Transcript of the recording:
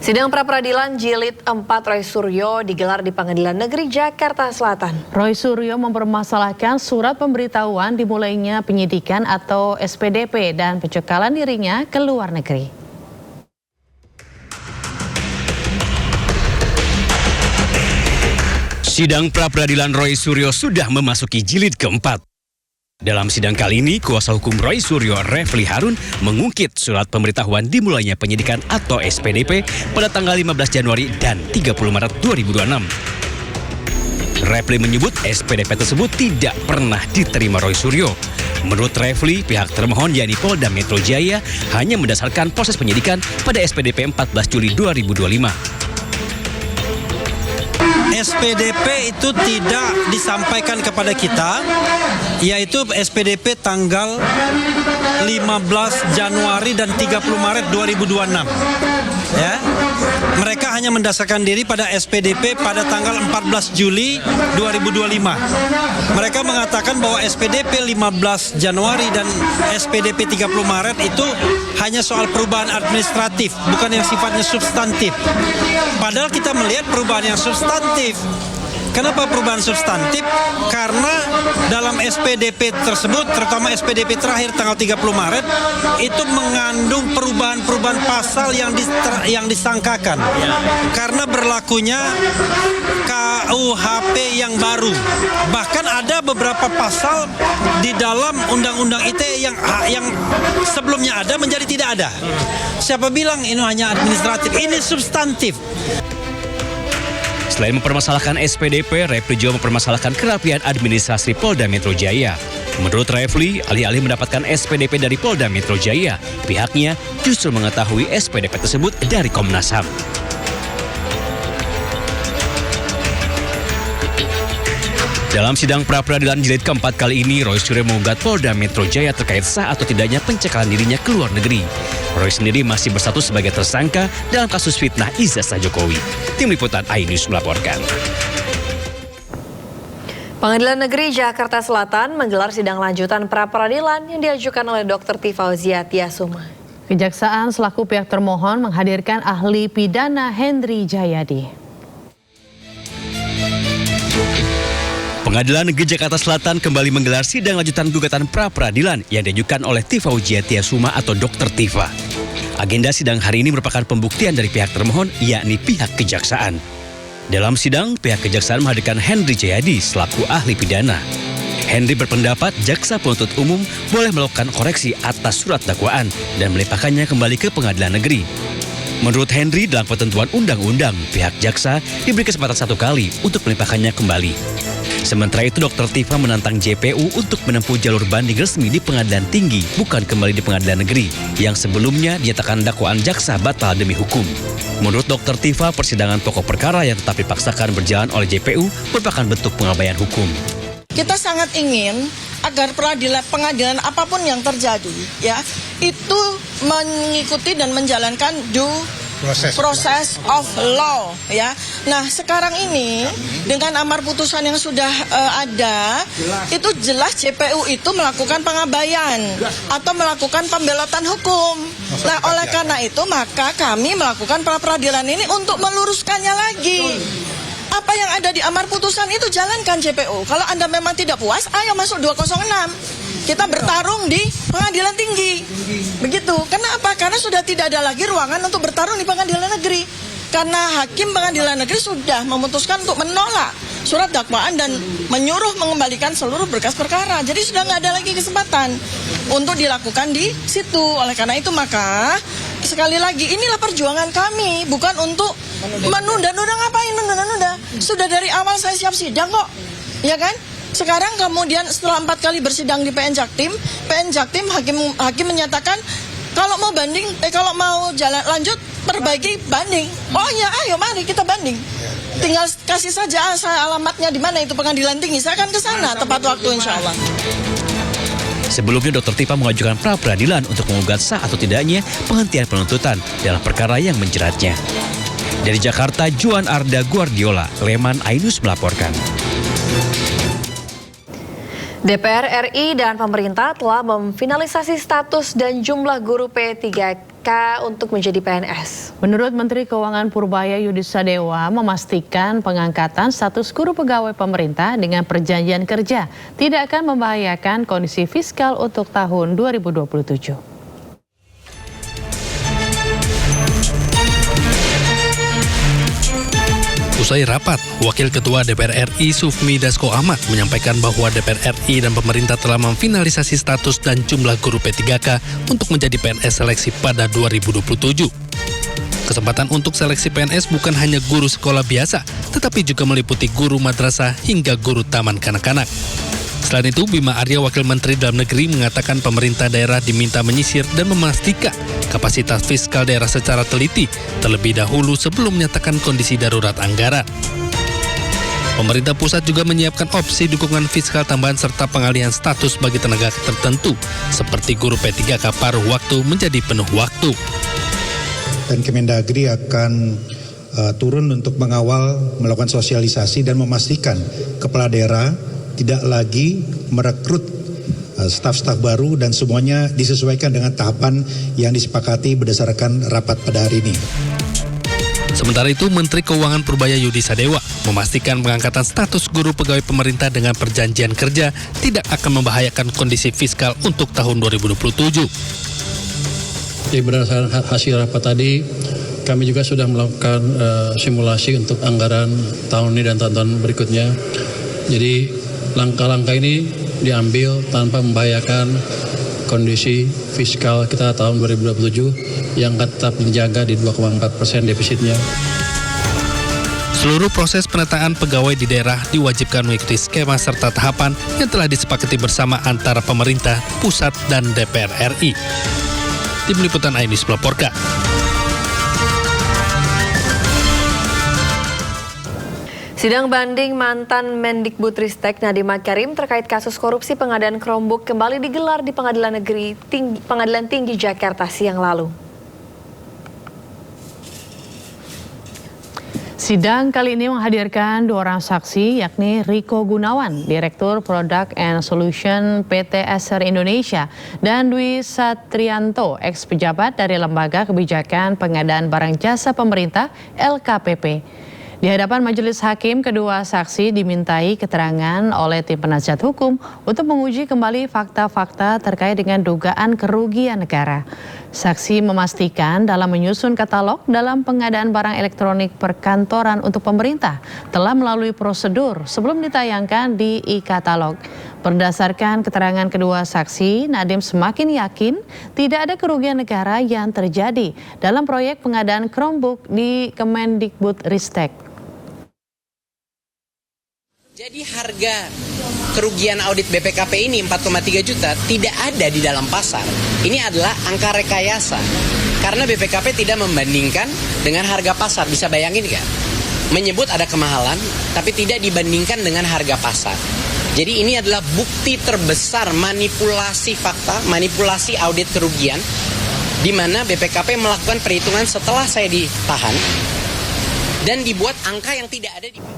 Sidang pra-peradilan Jilid 4 Roy Suryo digelar di Pengadilan Negeri Jakarta Selatan. Roy Suryo mempermasalahkan surat pemberitahuan dimulainya penyidikan atau SPDP dan pencekalan dirinya ke luar negeri. Sidang pra-peradilan Roy Suryo sudah memasuki jilid keempat. Dalam sidang kali ini, kuasa hukum Roy Suryo, Refli Harun, mengungkit surat pemberitahuan dimulainya penyidikan atau SPDP pada tanggal 15 Januari dan 30 Maret 2026. Refli menyebut SPDP tersebut tidak pernah diterima Roy Suryo. Menurut Refli, pihak termohon yakni Polda Metro Jaya hanya mendasarkan proses penyidikan pada SPDP 14 Juli 2025. SPDP itu tidak disampaikan kepada kita, yaitu SPDP tanggal 15 Januari dan 30 Maret 2026. Ya. Mereka hanya mendasarkan diri pada SPDP pada tanggal 14 Juli 2025. Mereka mengatakan bahwa SPDP 15 Januari dan SPDP 30 Maret itu hanya soal perubahan administratif, bukan yang sifatnya substantif. Padahal kita melihat perubahan yang substantif. Kenapa perubahan substantif? Karena dalam SPDP tersebut, terutama SPDP terakhir tanggal 30 Maret, itu mengandung perubahan-perubahan pasal yang disangkakan. Karena berlakunya KUHP yang baru. Bahkan ada beberapa pasal di dalam Undang-Undang ITE yang sebelumnya ada menjadi tidak ada. Siapa bilang ini hanya administratif? Ini substantif. Selain mempermasalahkan SPDP, Refli juga mempermasalahkan kerapian administrasi Polda Metro Jaya. Menurut Refli, alih-alih mendapatkan SPDP dari Polda Metro Jaya, pihaknya justru mengetahui SPDP tersebut dari Komnas HAM. Dalam sidang pra-peradilan jilid keempat kali ini, Roy Suryo menggugat Polda Metro Jaya terkait sah atau tidaknya pencekalan dirinya ke luar negeri. Roy sendiri masih berstatus sebagai tersangka dalam kasus fitnah ijazah Jokowi. Tim Liputan iNews melaporkan. Pengadilan Negeri Jakarta Selatan menggelar sidang lanjutan pra-peradilan yang diajukan oleh Dr. Tifauzia Tiasuma. Kejaksaan selaku pihak termohon menghadirkan ahli pidana Hendri Jayadi. Pengadilan Negeri Jakarta Selatan kembali menggelar sidang lanjutan gugatan pra-peradilan yang diajukan oleh Tifauzia Tiasuma atau Dr. Tifa. Agenda sidang hari ini merupakan pembuktian dari pihak termohon, yakni pihak kejaksaan. Dalam sidang, pihak kejaksaan menghadirkan Hendri Jayadi selaku ahli pidana. Hendri berpendapat jaksa penuntut umum boleh melakukan koreksi atas surat dakwaan dan melimpahkannya kembali ke pengadilan negeri. Menurut Hendri, dalam ketentuan undang-undang, pihak jaksa diberi kesempatan 1 kali untuk melimpahkannya kembali. Sementara itu, Dr. Tifa menantang JPU untuk menempuh jalur banding resmi di pengadilan tinggi, bukan kembali di pengadilan negeri, yang sebelumnya dinyatakan dakwaan jaksa batal demi hukum. Menurut Dr. Tifa, persidangan pokok perkara yang tetap dipaksakan berjalan oleh JPU merupakan bentuk pengabaian hukum. Kita sangat ingin agar pengadilan apapun yang terjadi, ya, itu mengikuti dan menjalankan proses of law, ya. Nah, sekarang ini dengan amar putusan yang sudah ada, itu jelas JPU itu melakukan pengabaian atau melakukan pembelotan hukum. Nah, oleh karena itu maka kami melakukan pra-peradilan ini untuk meluruskannya lagi. Apa yang ada di amar putusan itu jalankan JPU. Kalau Anda memang tidak puas, ayo masuk 206. Kita bertarung di pengadilan tinggi. Begitu. Kenapa? Karena sudah tidak ada lagi ruangan untuk bertarung di pengadilan negeri. Karena hakim pengadilan negeri sudah memutuskan untuk menolak surat dakwaan dan menyuruh mengembalikan seluruh berkas perkara. Jadi sudah nggak ada lagi kesempatan untuk dilakukan di situ. Oleh karena itu maka sekali lagi inilah perjuangan kami, bukan untuk menunda-nunda. Ngapain menunda-nunda? Sudah dari awal saya siap sidang kok, ya kan? Sekarang kemudian setelah 4 kali bersidang di PN Jaktim hakim menyatakan kalau mau banding, kalau mau jalan lanjut perbaiki banding. Oh ya, ayo mari kita banding. Tinggal kasih saja saya alamatnya di mana itu pengadilan tinggi. Saya akan ke sana tepat waktu insya Allah. Sebelumnya, Dr. Tifa mengajukan pra-peradilan untuk mengugat sah atau tidaknya penghentian penuntutan dalam perkara yang menjeratnya. Dari Jakarta, Juan Arda Guardiola, Leman iNews melaporkan. DPR RI dan pemerintah telah memfinalisasi status dan jumlah guru P3K untuk menjadi PNS. Menurut Menteri Keuangan Purbaya Yudisadewa memastikan pengangkatan status guru pegawai pemerintah dengan perjanjian kerja tidak akan membahayakan kondisi fiskal untuk tahun 2027. Usai rapat, Wakil Ketua DPR RI Sufmi Dasko Ahmad menyampaikan bahwa DPR RI dan pemerintah telah memfinalisasi status dan jumlah guru P3K untuk menjadi PNS seleksi pada 2027. Kesempatan untuk seleksi PNS bukan hanya guru sekolah biasa, tetapi juga meliputi guru madrasah hingga guru taman kanak-kanak. Selain itu, Bima Arya, Wakil Menteri Dalam Negeri, mengatakan pemerintah daerah diminta menyisir dan memastikan kapasitas fiskal daerah secara teliti terlebih dahulu sebelum menyatakan kondisi darurat anggaran. Pemerintah pusat juga menyiapkan opsi dukungan fiskal tambahan serta pengalihan status bagi tenaga tertentu, seperti guru P3K paruh waktu menjadi penuh waktu. Dan Kemendagri akan turun untuk mengawal, melakukan sosialisasi dan memastikan kepala daerah tidak lagi merekrut staf-staf baru dan semuanya disesuaikan dengan tahapan yang disepakati berdasarkan rapat pada hari ini. Sementara itu, Menteri Keuangan Purbaya Yudisadewa memastikan pengangkatan status guru pegawai pemerintah dengan perjanjian kerja tidak akan membahayakan kondisi fiskal untuk tahun 2027. Jadi berdasarkan hasil rapat tadi, kami juga sudah melakukan simulasi untuk anggaran tahun ini dan tahun-tahun berikutnya. Jadi langkah-langkah ini diambil tanpa membahayakan kondisi fiskal kita tahun 2027 yang tetap menjaga di 2,4% defisitnya. Seluruh proses penataan pegawai di daerah diwajibkan mengikuti skema serta tahapan yang telah disepakati bersama antara pemerintah, pusat, dan DPR RI. Tim Liputan iNews melaporkan. Sidang banding mantan Mendikbudristek Nadiem Makarim terkait kasus korupsi pengadaan Chromebook kembali digelar di Pengadilan Tinggi Jakarta siang lalu. Sidang kali ini menghadirkan 2 orang saksi, yakni Riko Gunawan, Direktur Product and Solution PT Acer Indonesia, dan Dwi Satrianto, ex-pejabat dari Lembaga Kebijakan Pengadaan Barang Jasa Pemerintah LKPP. Di hadapan majelis hakim, kedua saksi dimintai keterangan oleh tim penasihat hukum untuk menguji kembali fakta-fakta terkait dengan dugaan kerugian negara. Saksi memastikan dalam menyusun katalog dalam pengadaan barang elektronik perkantoran untuk pemerintah telah melalui prosedur sebelum ditayangkan di e-katalog. Berdasarkan keterangan kedua saksi, Nadiem semakin yakin tidak ada kerugian negara yang terjadi dalam proyek pengadaan Chromebook di Kemendikbudristek. Jadi harga kerugian audit BPKP ini 4,3 juta tidak ada di dalam pasar. Ini adalah angka rekayasa. Karena BPKP tidak membandingkan dengan harga pasar. Bisa bayangin nggak? Menyebut ada kemahalan, tapi tidak dibandingkan dengan harga pasar. Jadi ini adalah bukti terbesar manipulasi fakta, manipulasi audit kerugian, di mana BPKP melakukan perhitungan setelah saya ditahan, dan dibuat angka yang tidak ada di